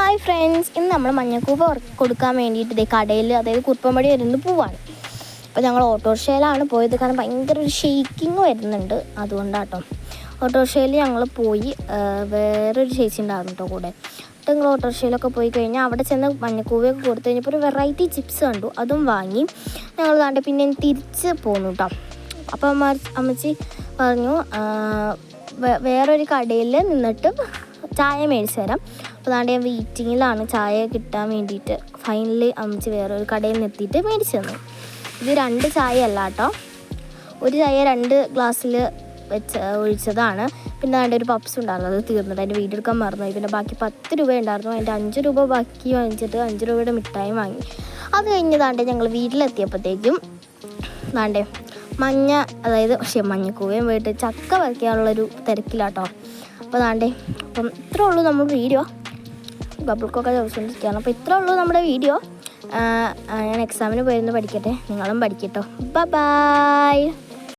Hi friends, ഇന്ന് നമ്മൾ മഞ്ഞക്കൂവ കൊടുക്കാൻ വേണ്ടിയിട്ട് ഇതേ കടയിൽ, അതായത് കുറുപ്പമ്പടി വരുന്നത് പോവാണ്. അപ്പോൾ ഞങ്ങൾ ഓട്ടോറിക്ഷയിലാണ് പോയത്. കാരണം ഭയങ്കര ഒരു ഷെയ്ക്കിങ് വരുന്നുണ്ട്, അതുകൊണ്ടാട്ടോ. ഓട്ടോറിക്ഷയിൽ ഞങ്ങൾ പോയി. വേറൊരു ചേച്ചി ഉണ്ടായിരുന്നു കേട്ടോ കൂടെ. എന്നിട്ട് ഞങ്ങൾ ഓട്ടോറിക്ഷയിലൊക്കെ പോയി കഴിഞ്ഞാൽ അവിടെ ചെന്ന് മഞ്ഞക്കൂവയൊക്കെ കൊടുത്തു കഴിഞ്ഞപ്പോൾ ഒരു വെറൈറ്റി ചിപ്സ് കണ്ടു, അതും വാങ്ങി. ഞങ്ങൾ താണ്ടെ പിന്നെ തിരിച്ച് പോന്നു കേട്ടോ. അപ്പോൾ അമ്മച്ചി പറഞ്ഞു വേറൊരു കടയിൽ നിന്നിട്ട് ചായ മേടിച്ച് തരാം. അപ്പോൾ അതാണ്ട് ഞാൻ വെയിറ്റിങ്ങിലാണ് ചായ കിട്ടാൻ വേണ്ടിയിട്ട്. ഫൈനലി അമ്മച്ചി വേറൊരു കടയിൽ നിർത്തിയിട്ട് മേടിച്ച് തന്നു. ഇത് 2 ചായ അല്ല കേട്ടോ, ഒരു ചായ 2 ഗ്ലാസ്സിൽ ഒഴിച്ചതാണ്. പിന്നെ അതിൻ്റെ ഒരു പപ്സ് ഉണ്ടായിരുന്നു, അത് തീർന്നിട്ട് അതിൻ്റെ വീഡിയോ എടുക്കാൻ മറന്നുപോയി. പിന്നെ ബാക്കി 10 രൂപ ഉണ്ടായിരുന്നു, അതിൻ്റെ 5 രൂപ ബാക്കി വാങ്ങിച്ചിട്ട് 5 രൂപയുടെ മിഠായി വാങ്ങി. അത് കഴിഞ്ഞ് താണ്ടെ ഞങ്ങൾ വീട്ടിലെത്തിയപ്പോഴത്തേക്കും താണ്ടെ മഞ്ഞക്കൂവയും പോയിട്ട് ചക്ക വയ്ക്കാനുള്ളൊരു തിരക്കിലാട്ടോ. അപ്പോൾ ഇത്രേ ഉള്ളൂ നമ്മുടെ വീഡിയോ. ബബിൾക്കൊക്കെ ചോദിച്ചുകൊണ്ടിരിക്കുകയാണ്. അപ്പോൾ ഇത്രേ ഉള്ളൂ നമ്മുടെ വീഡിയോ. ഞാൻ എക്സാമിന് പോയിരുന്നു പഠിക്കട്ടെ, നിങ്ങളും പഠിക്കട്ടോ. ബൈ.